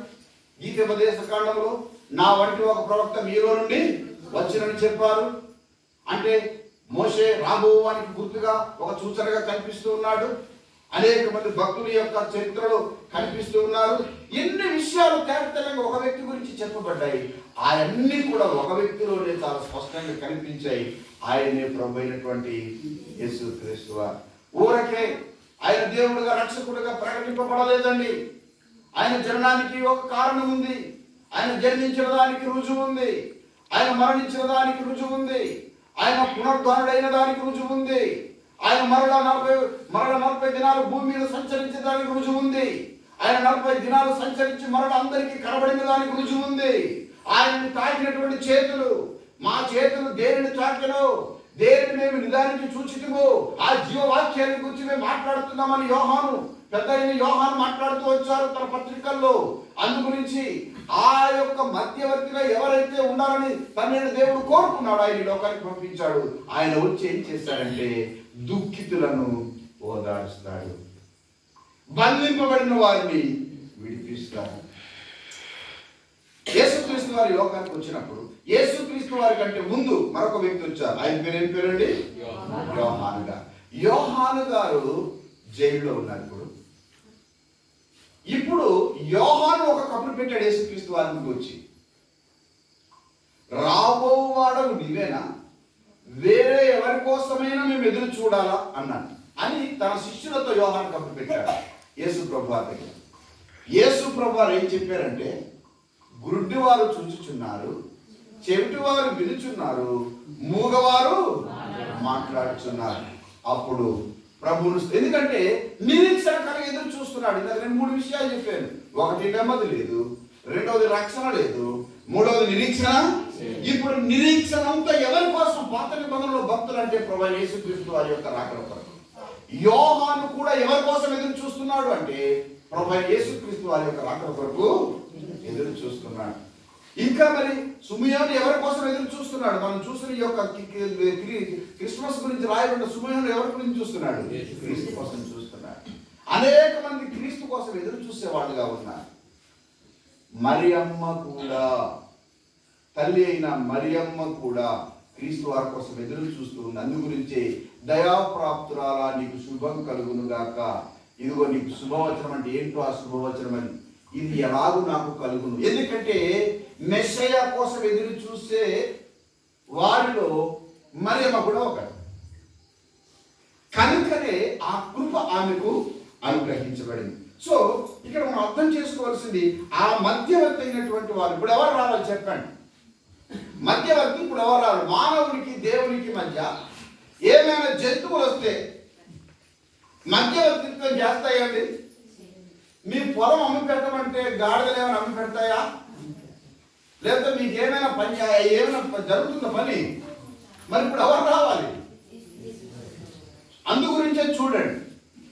గీతోపదేశ కాండంలో నా వంటి ఒక ప్రవక్త మీలో నుండి వచ్చినని చెప్పారు. అంటే మోషే రాబోవానికి గుర్తుగా ఒక సూచనగా కనిపిస్తూ ఉన్నాడు. అనేక మంది భక్తుల యొక్క చరిత్రలో కనిపిస్తూ ఉన్నారు. ఎన్ని విషయాలు తేటతెల్లంగా ఒక వ్యక్తి గురించి చెప్పబడ్డాయి. అవన్నీ కూడా ఒక వ్యక్తిలోనే చాలా స్పష్టంగా కనిపించాయి. ఆయనే ప్రభు అయినటువంటి యేసుక్రీస్తు వారు. ఊరకే ఆయన దేవుడుగా రక్షకుడుగా ప్రకటింపబడలేదండి. ఆయన జననానికి ఒక కారణం ఉంది. ఆయన జన్మించిన దానికి రుజువు ఉంది. ఆయన మరణించిన దానికి రుజువు ఉంది. ఆయన పునరుద్ధానుడైన దానికి రుజువు ఉంది. ఆయన మరలా 40 దినాలు భూమి మీద సంచరించడానికి రుజువు ఉంది. ఆయన 40 దినాలు సంచరించి మరలా అందరికీ కనబడిన దానికి రుజువు ఉంది. ఆయనని తాకినటువంటి చేతులు, మా చేతులు దేనిని తాకినో, దేనిని మేము నిదానికి చూచితిమో ఆ జీవవాక్యాన్ని గురించి మేము మాట్లాడుతున్నామని పెద్ద యోహాను మాట్లాడుతూ వచ్చారు తన పత్రికల్లో. అందు గురించి ఆ యొక్క మధ్యవర్తిగా ఎవరైతే ఉండాలని తనని దేవుడు కోరుకున్నాడు, ఆయన లోకానికి పంపించాడు. ఆయన వచ్చి ఏం చేశాడంటే దుఃఖితులను ఓదార్స్తాడు, బంధింపబడిన వారిని విడిపిస్తాడు. యేసుక్రీస్తు వారి లోకానికి వచ్చినప్పుడు యేసుక్రీస్తు వారి కంటే ముందు మరొక వ్యక్తి వచ్చారు. ఆయన పేరు ఏం పేరండి? యోహాను గారు. యోహాను గారు జైల్లో ఉన్నారు. ఇప్పుడు యోహాను ఒక కబురు పెట్టాడు యేసుక్రీస్తు వారికి వచ్చి, రాబోవాడవు నీవేనా, వేరే ఎవరి కోసమైనా మేము ఎదురు చూడాలా అన్నాడు అని తన శిష్యులతో యోహాను కబురు పెట్టాడు యేసు ప్రభు దగ్గర. యేసు ప్రభు ఏం చెప్పారంటే, గుడ్డి వారు చూచుచున్నారు, చెవిటివారు వినుచున్నారు, మూగవారు మాట్లాడుచున్నారు. అప్పుడు ప్రభువును, ఎందుకంటే నిరీక్షణ కలిగి ఎదురు చూస్తున్నాడు. ఇందాక నేను 3 విషయాలు చెప్పాను. ఒకటి నెమ్మది లేదు, రెండవది రక్షణ లేదు, మూడవది నిరీక్షణ. ఇప్పుడు నిరీక్షణ అంతా ఎవరి కోసం? పాత నిబంధనలో భక్తులు అంటే ప్రభువైన యేసుక్రీస్తు వారి యొక్క రాకడ కొరకు. యోహాను కూడా ఎవరి కోసం ఎదురు చూస్తున్నాడు అంటే ప్రభువైన యేసుక్రీస్తు వారి యొక్క రాకడ కొరకు ఎదురు చూస్తున్నాడు. ఇంకా మరి సుమయోను ఎవరి కోసం ఎదురు చూస్తున్నాడు? మనం చూసిన ఈ యొక్క క్రిస్మస్ గురించి రాయబడిన సుమయోను ఎవరి గురించి చూస్తున్నాడు? క్రీస్తు కోసం చూస్తున్నాడు. అనేక మంది క్రీస్తు కోసం ఎదురు చూసేవాళ్ళుగా ఉన్నారు. మరియమ్మ కూడా, తల్లి అయిన మరియమ్మ కూడా క్రీస్తు వారి కోసం ఎదురు చూస్తూ ఉంది. అందు గురించి దయాప్రాప్తురాలా నీకు శుభం కలుగును గాక, ఇదిగో నీకు శుభవచనం అంటే ఏంటో ఆ శుభవచనం అని, ఇది ఎలాగూ నాకు కలుగును. ఎందుకంటే మెస్సయ్య కోసం ఎదురు చూసే వారిలో మరియమ్మ కూడా ఒకటి. కనుకనే ఆ కృప ఆమెకు అనుగ్రహించబడింది. సో ఇక్కడ మనం అర్థం చేసుకోవాల్సింది, ఆ మధ్యవర్తి అయినటువంటి వారు ఇప్పుడు ఎవరు రావాలి చెప్పండి? మధ్యవర్తి ఇప్పుడు ఎవరు రావాలి? మానవునికి దేవునికి మధ్య ఏమైనా జంతువులు వస్తే మధ్యవర్తిత్వం చేస్తాయండి? మీ పొలం అమ్మి పెట్టమంటే గాడిదలు ఏమైనా అమ్మి పెడతాయా? లేకపోతే మీకు ఏమైనా పని ఏమైనా జరుగుతుందా పని? మరి ఇప్పుడు ఎవరు రావాలి? అందు గురించే చూడండి,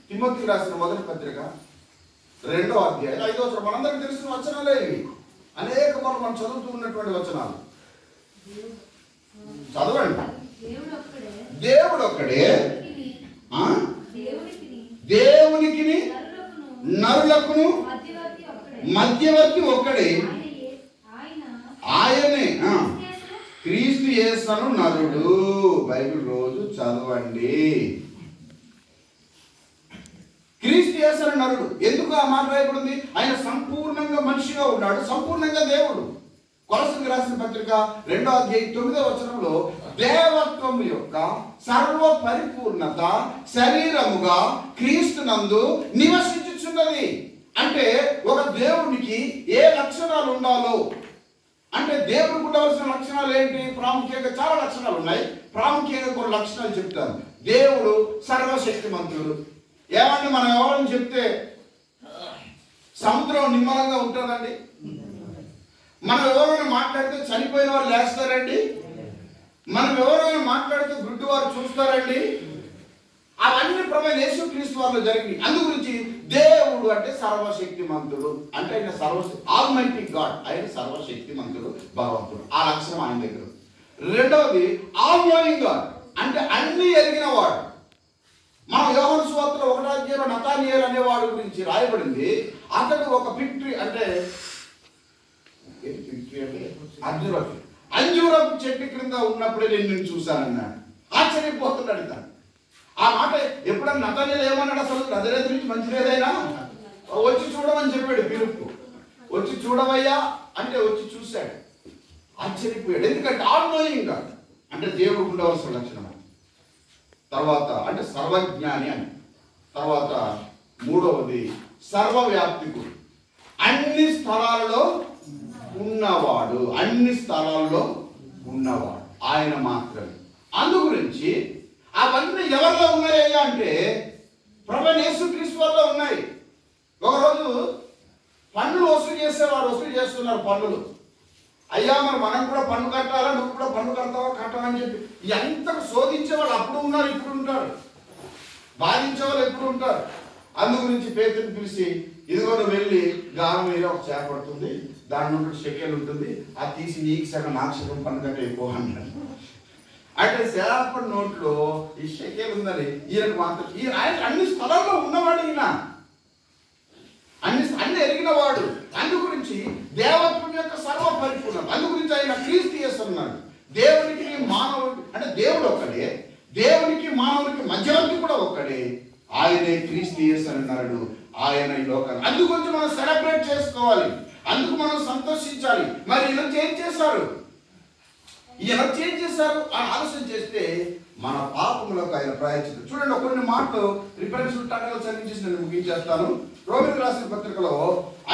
తిమోతికి రాసిన మొదటి పత్రిక 2వ అధ్యాయం 5వ వచనం. మనందరికి తెలిసిన వచనాలే ఇవి. అనేక మనం చదువుతూ ఉన్నటువంటి వచనాలు చదవండి. దేవుడు ఒక్కడే, దేవునికి నరులకును మధ్యవర్తి ఒక్కడే, ఆయనే క్రీస్తు యేసును నరుడు. బైబిల్ రోజు చదవండి. క్రీస్తు యేసును నరుడు. ఎందుకు ఆ మాట రాయబడింది? ఆయన సంపూర్ణంగా మనిషిగా ఉన్నాడు, సంపూర్ణంగా దేవుడు. కొలస్సీలకు రాసిన పత్రిక 2వ అధ్యాయం 9వ వచనంలో దేవత్వం యొక్క సర్వ పరిపూర్ణత శరీరముగా క్రీస్తునందు నివసించుచున్నది. అంటే ఒక దేవునికి ఏ లక్షణాలు ఉండాలో, అంటే దేవుడికి ఉండవలసిన లక్షణాలు ఏంటి? ప్రాముఖ్యంగా చాలా లక్షణాలు ఉన్నాయి. ప్రాముఖ్యంగా కొన్ని లక్షణాలు చెప్తాను. దేవుడు సర్వశక్తిమంతుడు. ఏమంటే మనం ఎవరని చెప్తే సముద్రం నిమ్మలంగా ఉంటుందండి? మనం ఎవరైనా మాట్లాడితే చనిపోయిన వారు లేస్తారండి? మనం ఎవరైనా మాట్లాడితే గుడ్డి వారు చూస్తారండి? అవన్నీ ప్రభువైన యేసుక్రీస్తు వారిలో జరిగింది. అందు గురించి దేవుడు అంటే సర్వశక్తిమంతుడు. అంటే ఆయన ఆల్మైటీ గాడ్, ఆయన సర్వశక్తిమంతుడు, భగవంతుడు. ఆ లక్షణం ఆయన దగ్గర. రెండవది ఆల్ నోయింగ్ గాడ్, అంటే అన్ని ఎరిగిన వాడు. మనం యోహాను సువార్తలో 1వ అధ్యాయంలో నతానియేలు అనేవాడు గురించి రాయబడింది. అతడు ఒక ఫిక్టరీ అంటే అంజూరపు చెట్టు క్రింద ఉన్నప్పుడే నేను నిన్ను చూశానన్నాడు. ఆశ్చర్యపోతున్నాడు తను. ఆ మాట ఎప్పుడన్నా నతానియేలు ఏమన్నాడు? అసలు నజరేతు నుంచి మంచిదేదైనా వచ్చి చూడమని చెప్పాడు ఫిలిప్పు. వచ్చి చూడవయ్యా అంటే వచ్చి చూశాడు, ఆశ్చర్యపోయాడు. ఎందుకంటే ఆల్ నోయింగ్ గాడ్ అంటే దేవుడు ఉండవలసిన లక్షణం. తర్వాత అంటే సర్వజ్ఞాని అని. తర్వాత మూడవది సర్వవ్యాప్తికుడు, అన్ని స్థలాలలో ఉన్నవాడు. అన్ని స్థలాల్లో ఉన్నవాడు ఆయన మాత్రమే. అందు గురించి అవన్నీ ఎవరిలో ఉన్నాయా అంటే ప్రభువైన యేసుక్రీస్తు వల్ల ఉన్నాయి. ఒకరోజు పన్నులు వసూలు చేసేవారు వసూలు చేస్తున్నారు పన్నులు. అయ్యా మరి మనం కూడా పన్ను కట్టాలా, నువ్వు కూడా పన్ను కడతావా కట్టాలని చెప్పి ఎంత శోధించే వాళ్ళు అప్పుడు ఉన్నారు, ఇప్పుడు ఉంటారు. బాధించే వాళ్ళు ఎప్పుడు ఉంటారు. అందు గురించి పేతురుని పిలిచి, ఇదిగో నువ్వు వెళ్ళి గానం మీద ఒక చేప పడుతుంది, దాని నుండి షెకెల్ ఉంటుంది, అది తీసి నీకు సగం నాకు సగం పన్ను కట్టే ఎక్కువ అన్నాడు. అంటే చేప నోట్లో ఈ షెకెల్ ఉందని ఈయనకు మాత్రం, ఆయన అన్ని స్థలాల్లో ఉన్నవాడు, ఈయన అన్ని ఎరిగినవాడు. అందు గురించి దేవత్వం యొక్క సర్వ పరిపూర్ణం. అందు గురించి ఆయన క్రీస్తు చేస్తున్నాడు. దేవునికి మానవుడు అంటే దేవుడు ఒక్కడే, దేవునికి మానవునికి మధ్యవర్తి కూడా ఒక్కడే, ఆయనే క్రీస్తు చేస్తున్నాడు. ఆయన ఈ లోకాన్ని అందు గురించి మనం సెలబ్రేట్ చేసుకోవాలి, అందుకు మనం సంతోషించాలి. మరి ఈరోజు ఏం చేశారు? ఎలా చేంజ్ చేశారు అని ఆలోచన చేస్తే మన పాపములకు ఆయన ప్రాయశ్చిత్తం. చూడండి కొన్ని మాటలు రిఫరెన్స్ టంగలు చదివించేసి నేను ముగించేస్తాను. రోమిలకు రాసిన పత్రికలో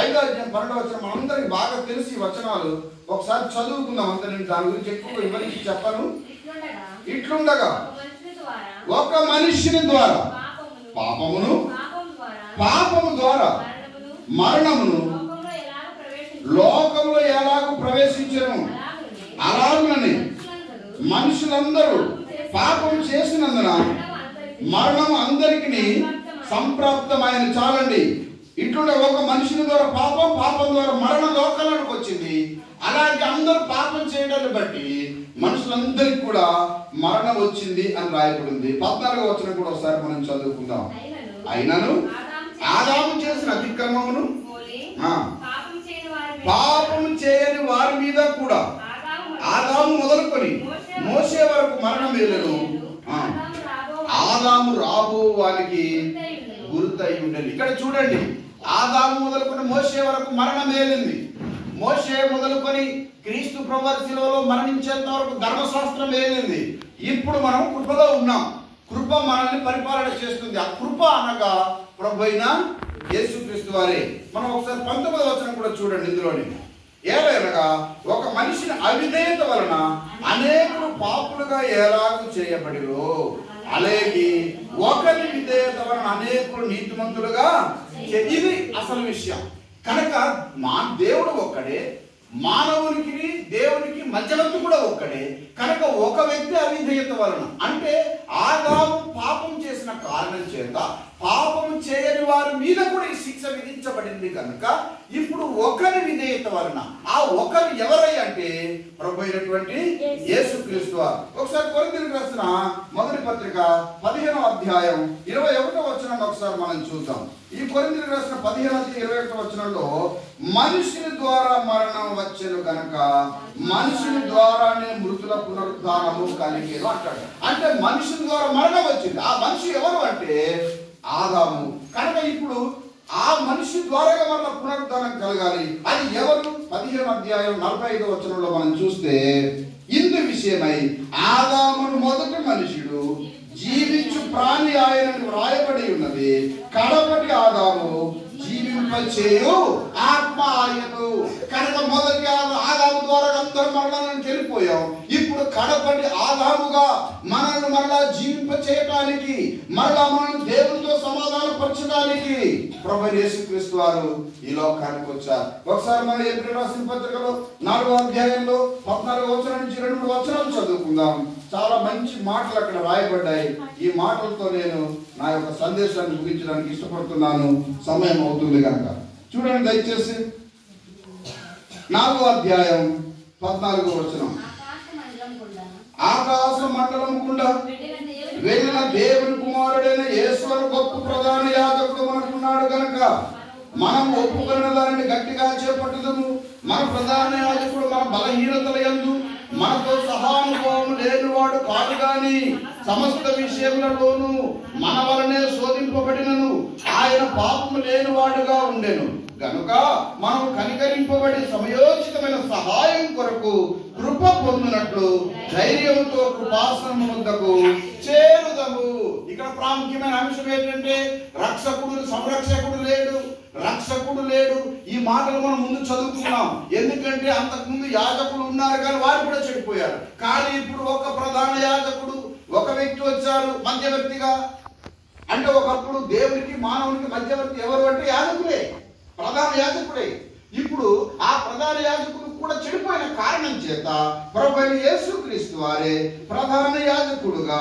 5వ అధ్యాయం 12వ వచనం మనందరికి బాగా తెలిసి వచనాలు ఒకసారి చదువుకుందాం. అంత నేను దాని గురించి ఎక్కువ వివరించి చెప్పను. ఇట్లుండగా ఒక మనిషిని ద్వారా పాపము ద్వారా మరణమును లోకములో ఎలాగూ ప్రవేశించను, అలాగునని మనుషులందరూ పాపం చేసినందున మరణం అందరికీ సంప్రాప్తమైన. చాలండి. ఇట్లుండే ఒక మనిషిని ద్వారా పాపం ద్వారా మరణం లోకాలకు వచ్చింది. అలాగే అందరూ పాపం చేయడాన్ని బట్టి మనుషులందరికీ కూడా మరణం వచ్చింది అని రాయబడింది. 14వ వచనం కూడా ఒకసారి మనం చదువుకుందాం. అయినను ఆదాము చేసిన అతిక్రమమును పాపం చేయని వారి మీద కూడా ఆదాము మొదలుకొని మోసే వరకు మరణం వేయలేదు. ఆదాము రాబో వారికి గుర్తై ఉండేది. ఇక్కడ చూడండి, ఆదాము మొదలుకొని మోసే వరకు మరణం వేలింది. మోసే మొదలుకొని క్రీస్తు ప్రభువు శిలువలో మరణించేంత వరకు ధర్మశాస్త్రం వేలింది. ఇప్పుడు మనం కృపలో ఉన్నాం. కృప మనల్ని పరిపాలన చేస్తుంది. ఆ కృప అనగా ప్రభు అయిన యేసుక్రీస్తు వారే. మనం ఒకసారి 19వ వచనం కూడా చూడండి. ఇందులోని ఏలైనగా ఒక మనిషిని అవిధేయత వలన అనేకులు పాపులుగా ఎలాగూ చేయబడిరో అలాగే ఒకరి విధేయత వలన అనేకులు నీతిమంతులుగా. ఇది అసలు విషయం. కనుక మా దేవుడు ఒక్కడే, మానవునికి దేవునికి మధ్యవర్తి కూడా ఒక్కడే. కనుక ఒక వ్యక్తి అవిధేయత వలన అంటే ఆదాము పాపం చేసిన కారణం చేత పాపం చేయని వారి మీద కూడా ఈ శిక్ష విధించబడింది. కనుక ఇప్పుడు ఒకరి విధేయత వలన ఆ ఒకరు ఎవరై అంటే ప్రభు అయినటువంటి యేసుక్రీస్తు వారు. ఒకసారి కొరింథీయులకు రాసిన మొదటి పత్రిక 15వ అధ్యాయం 21వ వచనాన్ని ఒకసారి మనం చూద్దాం. ఈ కొరింథీయులకు రాసిన 15వ అధ్యాయం 21వ వచనంలో మనుషుని ద్వారా మరణం వచ్చెను కనుక మనుషుని ద్వారానే మృతుల పునరుద్ధానము కలిగేను అంటాడు. అంటే మనుషుని ద్వారా మరణం వచ్చింది. ఆ మనిషి ఎవరు అంటే ఆదాము. కనుక ఇప్పుడు ఆ మనిషి ద్వారా మరణ పునరుద్ధానం కలగాలి. అది ఎవరు? 15వ అధ్యాయం 45వ వచనంలో మనం చూస్తే ఇందు విషయమై ఆదామును మొదటి మనుషుడు జీవించు ప్రాణి ఆయనను వ్రాయబడి ఉన్నది. కడపటి ఆదాము జీవింపచేయు ఆత్మ ఆయను. కనుక మొదటి ఆదాము ద్వారా అందరూ మరణాలను వెళ్ళిపోయాం. ఇప్పుడు కడపటి ఆదాముగా మనల్ని మరలా జీవింప చేయటానికి, మరలా మనం దేవునితో సమాధాన పరచడానికి ప్రభు యేసుక్రీస్తు వారు ఈ లోకానికి వచ్చారు. ఒకసారి మనం ఏప్రిల్ రాసిన పత్రికలో 4వ అధ్యాయంలో 14వ వచనం నుంచి 2 వచనాలు చదువుకుందాం. చాలా మంచి మాటలు అక్కడ రాయబడ్డాయి. ఈ మాటలతో నేను నా యొక్క సందేశాన్ని ముగించడానికి ఇష్టపడుతున్నాను. సమయం అవుతుంది కనుక చూడండి దయచేసి. 4వ అధ్యాయం 14వ వచనం. ఆకాశ మండలం గుండా వెళ్ళిన దేవుని కుమారుడైన యేసు అను గొప్ప ప్రధాన యాజకుడు మనకున్నాడు కనుక మనం ఒప్పుకున్న దానిని గట్టిగా చేపట్టుదము. మన ప్రధాన యాజకుడు మన బలహీనతల యందు మనతో సహానుభవం లేనివాడు కాదు గాని సమస్త విషయములలోనూ మన వలనే శోధింపబడినను ఆయన పాపము లేనివాడుగా ఉండెను. గనుక మనం కనికరింపబడి సమయోచితమైన సహాయం కొరకు కృప పొందినట్లు ధైర్యంతో కృపాసనము వద్దకు చేరుదము. ఇక్కడ ప్రాముఖ్యమైన అంశం ఏంటంటే రక్షకుడు సంరక్షకుడు లేడు, రక్షకుడు లేడు. ఈ మాటలు మనం ముందు చదువుకున్నాం. ఎందుకంటే అంతకుముందు యాజకులు ఉన్నారు కానీ వారు కూడా చెడిపోయారు. కానీ ఇప్పుడు ఒక ప్రధాన యాజకుడు, ఒక వ్యక్తి వచ్చారు మధ్యవర్తిగా. అంటే ఒకప్పుడు దేవునికి మానవునికి మధ్యవర్తి ఎవరు అంటే యాజకులే, ప్రధాన యాజకుడే. ఇప్పుడు ఆ ప్రధాన యాజకుడు కూడా చెడిపోయిన కారణం చేత ప్రభువైన యేసుక్రీస్తు వారే ప్రధాన యాజకుడుగా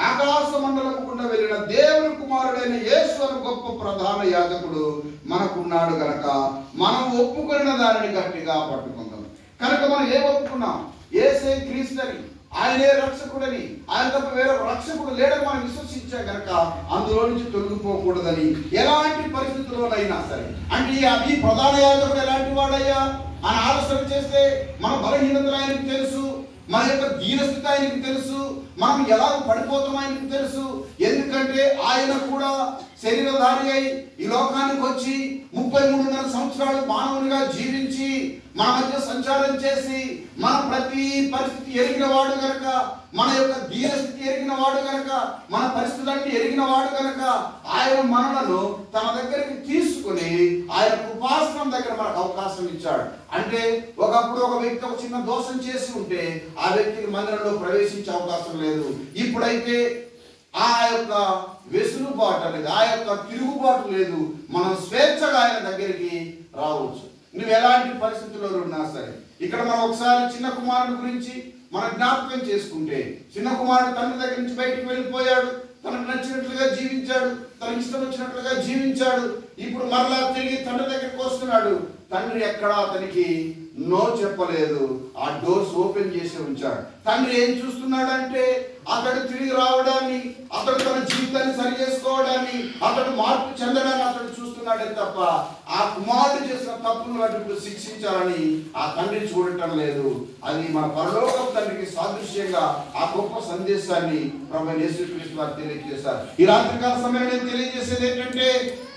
ఆకాశ మండలం గుండా వెళ్ళిన దేవుని కుమారుడైన యేసు అను గొప్ప ప్రధాన యాజకుడు మనకున్నాడు కనుక మనం ఒప్పుకున్న దానిని గట్టిగా పట్టుకుందాం. కనుక మనం ఏం ఒప్పుకున్నాం? యేసే క్రీస్తుని, ఆయనే రక్షకుడని, ఆయన తప్ప వేరే రక్షకుడు లేడని మనం విశ్వసించా కనుక అందులో నుంచి తొలగిపోకూడదని ఎలాంటి పరిస్థితుల్లోనైనా సరే. అంటే ఈ ప్రధాన యాజకుడు ఎలాంటి వాడయ్యా అని ఆలోచన చేస్తే మన బలహీనతలు ఆయనకు తెలుసు, మన యొక్క దీనస్థితి ఆయనకు తెలుసు, మనం ఎలా పడిపోతాం ఆయనకు తెలుసు. ఎందుకంటే ఎందుకంటే ఆయన కూడా శరీరధారి అయి ఈ లోకానికి వచ్చి 33.5 సంవత్సరాలు మానవునిగా జీవించి మన మధ్య సంచారం చేసి మన ప్రతి పరిస్థితి ఎరిగిన వాడు గనక, మన యొక్క దీనస్థితి ఎరిగిన వాడు గనక, మన పరిస్థితులన్నీ ఎరిగిన వాడు గనక ఆయన మనలను తన దగ్గరికి తీసుకుని ఆయన కృపాసనం దగ్గర మనకు అవకాశం ఇచ్చాడు. అంటే ఒకప్పుడు ఒక వ్యక్తి ఒక చిన్న దోషం చేసి ఉంటే ఆ వ్యక్తికి మందిరంలో ప్రవేశించే అవకాశం లేదు. ఇప్పుడైతే ఆ యొక్క వెసులుబాటు అనేది, ఆ యొక్క తిరుగుబాటు లేదు. మనం స్వేచ్ఛగా ఆయన దగ్గరికి రావచ్చు. నువ్వు ఎలాంటి పరిస్థితుల్లో ఉన్నా సరే. ఇక్కడ మనం ఒకసారి చిన్న కుమారుడు గురించి మనం జ్ఞాపకం చేసుకుంటే, చిన్న కుమారుడు తండ్రి దగ్గర నుంచి బయటికి వెళ్ళిపోయాడు, తనకు నచ్చినట్లుగా జీవించాడు, తనకి ఇష్టం వచ్చినట్లుగా జీవించాడు. ఇప్పుడు మరలా తిరిగి తండ్రి దగ్గరికి వస్తున్నాడు. తండ్రి ఎక్కడా అతనికి నో చెప్పలేదు, ఆ డోర్స్ ఓపెన్ చేసి ఉంచాడు. తండ్రి ఏం చూస్తున్నాడంటే అతడు తిరిగి రావడాన్ని, అతడు తన జీవితాన్ని సరి చేసుకోవడాన్ని, అతడు మార్పు చెందడాన్ని అతడు చూస్తున్నాడే తప్ప ఆ కుమారుడు చేసిన తప్పును అటు శిక్షించాలని ఆ తండ్రి చూడటం లేదు. అది మన పరలోకపు తండ్రికి సాదృశ్యంగా ఆ గొప్ప సందేశాన్ని ప్రభువైన యేసుక్రీస్తు వారు తెలియజేశారు. ఈ రాత్రికాల సమయంలో నేను తెలియజేసేది ఏంటంటే,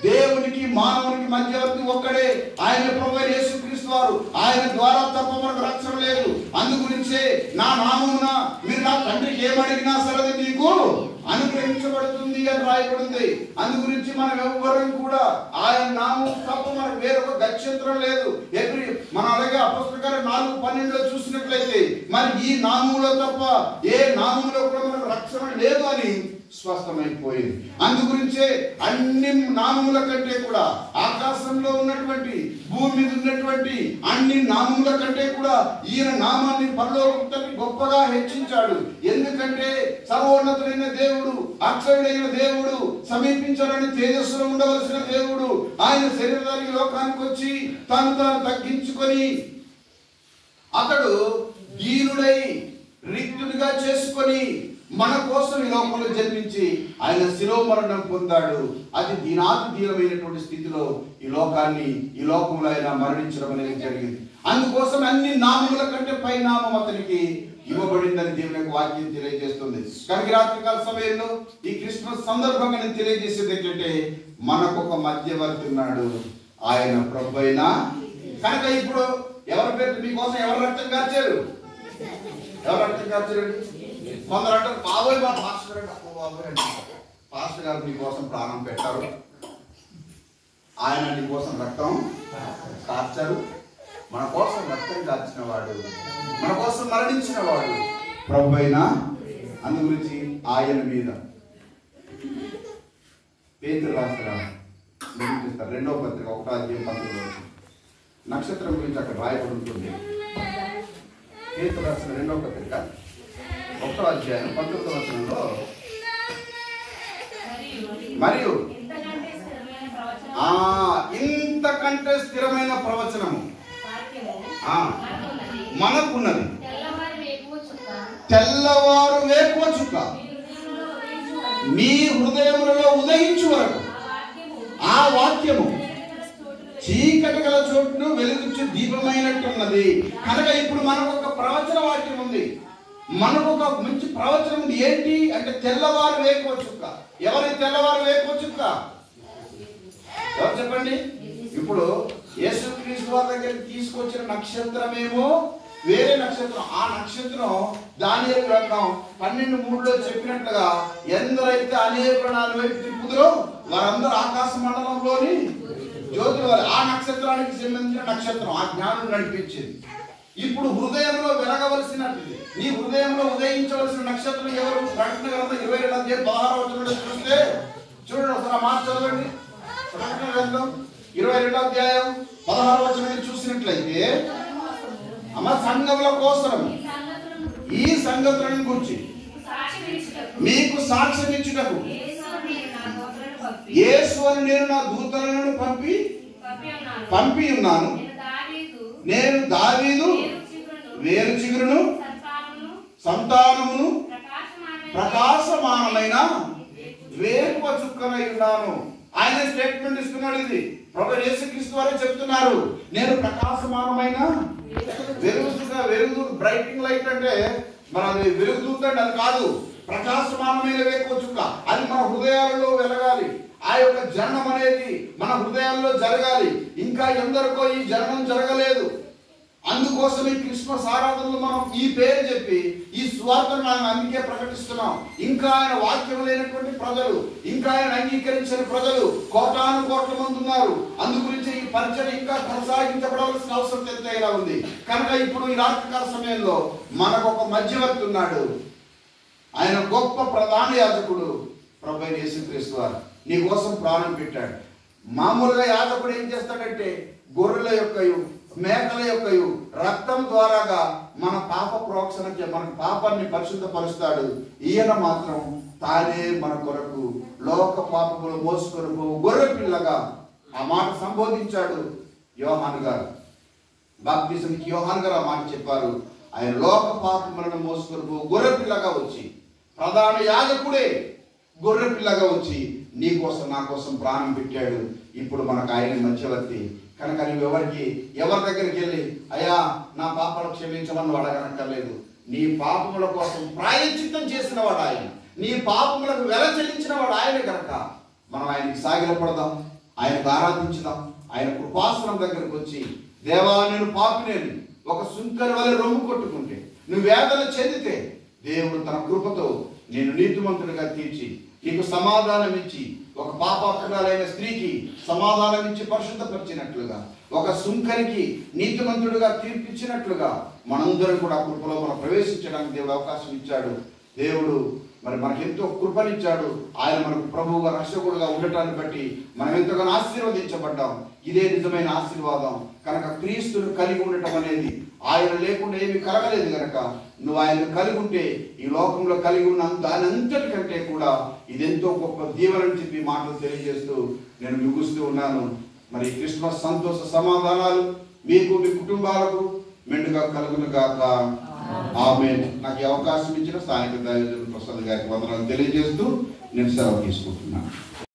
దేవునికి మానవునికి మధ్యవర్తి ఒక్కడే, ఆయన ప్రభువైన యేసుక్రీస్తు వారు. ఆయన ద్వారా తప్ప మనకు రక్షణ లేదు. అందుగురించే నా నామమున మీరు నా తండ్రికి ఏమడిగినా సరే మీకు అనుగ్రహించబడుతుంది అని రాయబడింది. అందుగురించి మనం ఎవ్వరం కూడా ఆయన నామం తప్ప మనకు వేరొక గత్యంతరం లేదు. మనం అలాగే అపొస్తలుల కార్యాలు 4:12 చూసినట్లయితే మరి ఈ నామములో తప్ప ఏ నామములో కూడా మనకు రక్షణ లేదు అని స్పష్టమైపోయింది. అందుగురించే అన్ని నామముల కంటే కూడా, ఆకాశంలో ఉన్నటువంటి, భూమి మీద ఉన్నటువంటి అన్ని నామముల కంటే కూడా ఈయన నామాన్ని పరలోకం గొప్పగా హెచ్చించాడు. ఎందుకంటే సర్వోన్నతుడైన దేవుడు, అక్షరుడైన దేవుడు, సమీపించాలని తేజస్సులో ఉండవలసిన దేవుడు ఆయన శరీరాన్ని లోకానికి వచ్చి తాను తగ్గించుకొని అతడు దీనుడై రిక్తుడిగా చేసుకొని మన కోసం ఈ లోకంలో జన్మించి ఆయన శిలువ మరణం పొందాడు. అది దీనాతి దీనమైనటువంటి స్థితిలో ఈ లోకంలో ఆయన మరణించడం అనేది జరిగింది. అందుకోసం అన్ని నామముల కంటే పై నామం అతనికి ఇవ్వబడిందని దేవుని యొక్క వాక్యం తెలియజేస్తుంది. కనుక రాత్రికాల సమయంలో ఈ క్రిస్మస్ సందర్భంగా నేను తెలియజేసేది ఏంటంటే, మనకు ఒక మధ్యవర్తి ఉన్నాడు, ఆయన ప్రభువైన. కనుక ఇప్పుడు ఎవరి పేరు మీకోసం ఎవరు రక్తం కార్చారు? ఎవరు రక్తం కార్చారండి? కొందరు అంటారు బాబోయ్ మా పాస్టర్ అంటే, అప్పో బాబోయ్ అంటే పాస్టర్ గారు మీకోసం ప్రాణం పెట్టారు, ఆయన నీకోసం రక్తం కార్చారు. మన కోసం రక్తం కార్చిన వాడు, మన కోసం మరణించిన వాడు ప్రభువైన. అందు గురించి ఆయన మీద పేతురు రాసిన 2వ పత్రిక 1వ అధ్యాయం 19 నక్షత్రం గురించి అక్కడ రాయబడి ఉంటుంది. పేతురు రాసిన 2వ పత్రిక 1వ అధ్యాయం 19వ వచనంలో, మరియు ఇంతకంటే స్థిరమైన ప్రవచనము మనకున్నది, తెల్లవారు వేకువ చుక్క మీ హృదయములలో ఉదయించు వరకు ఆ వాక్యము చీకటి గల చోటును వెలుగుచ్చు దీపమైనట్టున్నది. కనుక ఇప్పుడు మనకు ఒక ప్రవచన వాక్యం ఉంది, మనకు ఒక మంచి ప్రవచనం ఉంది. ఏంటి అంటే తెల్లవారు వేకువ చుక్క. ఎవరి తెల్లవారు వేకువ చుక్క? ఎవరు చెప్పండి? ఇప్పుడు యేసుక్రీస్తు వారి దగ్గరికి తీసుకొచ్చిన నక్షత్రమేమో వేరే నక్షత్రం. ఆ నక్షత్రం దానియేలు గ్రంథం 12:3లో చెప్పినట్లుగా ఎందరైతే అనేకులను వైపు తిప్పుదురో వారందరూ ఆకాశ మండలంలోని జ్యోతులు. ఆ నక్షత్రానికి సంబంధించిన నక్షత్రం ఆ జ్ఞానం నడిపించింది. ఇప్పుడు హృదయంలో వెలగవలసినది, నీ హృదయంలో ఉదయించవలసిన నక్షత్రం ఎవరు? ప్రకటన గ్రంథం 22వ అధ్యాయం 16వ వచనంలో చూస్తే చూడండి, ఒకసారి మాట చదవండి. ప్రకటన గ్రంథం 22వ అధ్యాయం 16వ వచనం చూసినట్లయితే, అమ్మ సంఘముల కోసం ఈ సంగతులను గురించి మీకు సాక్ష్యం ఇచ్చుటకు యేసు అని నేను నా దూతలను పంపి ఉన్నాను. నేను దావీదు వేరు చిగురును సంతానమును ప్రకాశమానమైన వేకువ చుక్కనై ఉన్నాను. ఆయన స్టేట్మెంట్ ఇస్తున్నాడు. ఇది ప్రభువు యేసుక్రీస్తు వారే చెప్తున్నారు. నేను ప్రకాశమానమైన వెలుగు బ్రైటింగ్ లైట్ అంటే మన అది వెలుగుతుందండి, అది కాదు. ప్రకాశమానమైన వేకువ చుక్క అది మన హృదయాలలో వెలగాలి. ఆ యొక్క జననం అనేది మన హృదయాల్లో జరగాలి. ఇంకా ఎందరికో ఈ జననం జరగలేదు. అందుకోసం ఈ క్రిస్మస్ ఆరాధనలు మనం ఈ పేరు చెప్పి ఈ స్వార్థను మనం అందుకే ప్రకటిస్తున్నాం. ఇంకా ఆయన వాక్యం లేనటువంటి ప్రజలు, ఇంకా ఆయన అంగీకరించిన ప్రజలు కోటాను కోట్ల మంది ఉన్నారు. అందు గురించి ఈ పరిచయం ఇంకా కొనసాగించబడవలసిన అవసరం ఎంతైనా ఉంది. కనుక ఇప్పుడు ఈ రాత్రికాల సమయంలో మనకు ఒక మధ్యవర్తి ఉన్నాడు. ఆయన గొప్ప ప్రధాన యాజకుడు ప్రభువైన యేసుక్రీస్తు వారు నీ కోసం ప్రాణం పెట్టాడు. మామూలుగా యాజకుడు ఏం చేస్తాడంటే గొర్రెల యొక్కయు మేకల యొక్కయు రక్తం ద్వారాగా మన పాప ప్రోక్షణ మన పాపాన్ని పరిశుద్ధపరుస్తాడు. ఈయన మాత్రం తానే మన కొరకు లోక పాపములు మోసుకొని పోవు గొర్రె పిల్లగా ఆ మాట సంబోధించాడు యోహాను గారు. బాప్తిజంకి యోహాను గారు ఆ మాట చెప్పారు. ఆయన లోక పాపములను మోసుకొని పోవు గొర్రె పిల్లగా వచ్చి, ప్రధాన యాజకుడే గొర్రె పిల్లగా వచ్చి నీ కోసం నా కోసం ప్రాణం పెట్టాడు. ఇప్పుడు మనకు ఆయన మధ్యవర్తి. కనుక నువ్వు ఎవరి దగ్గరికి వెళ్ళి అయ్యా నా పాపాలు క్షమించమని అడగనక్కర్లేదు. నీ పాపముల కోసం ప్రాయశ్చిత్తం చేసిన వాడు ఆయన, నీ పాపములకు వెల చెల్లించిన వాడు ఆయన. కనుక మనం ఆయనకి సాగిలపడదాం, ఆయనకు ఆరాధించుదాం. ఆయన కృపాసనం దగ్గరకు వచ్చి దేవా నేను పాపినేని ఒక సుంకరి వలె రొమ్ము కొట్టుకుంటే, నువ్వు వేదన చెందితే దేవుడు తన కృపతో నేను నీతిమంతుడిగా తీర్చి నీకు సమాధానం ఇచ్చి, ఒక పాపాత్మురాలైన స్త్రీకి సమాధానం ఇచ్చి పరిశుద్ధపరిచినట్లుగా, ఒక సుంకరికి నీతిమంతుడిగా తీర్పిచ్చినట్లుగా మనందరం కూడా కృపలో మనం ప్రవేశించడానికి దేవుడు అవకాశం ఇచ్చాడు. దేవుడు మరి మనకెంతో కృపనిచ్చాడు. ఆయన మనకు ప్రభువుగా రక్షకుడుగా ఉండటాన్ని బట్టి మనం ఎంతగానో ఆశీర్వదించబడ్డాం. ఇదే నిజమైన ఆశీర్వాదం. కనుక క్రీస్తును కలిగి ఉండటం అనేది ఆయన లేకుండా ఏమి కలగలేదు. కనుక నువ్వు ఆయన కలిగి ఉంటే ఈ లోకంలో కలిగి ఉన్న దాని అంతటికంటే కూడా ఇదెంతో గొప్ప దీవెనని చెప్పి మాటలు తెలియజేస్తూ నేను ముగిస్తూ ఉన్నాను. మరి క్రిస్మస్ సంతోష సమాధానాలు మీకు మీ కుటుంబాలకు మెండుగా కలుగును గాక. ఆమేన్. నాకు ఈ అవకాశం ఇచ్చిన స్థానిక దైవజనులు ప్రసాద్ గారికి వందనాలు తెలియజేస్తూ నేను సెలవు తీసుకుంటున్నాను.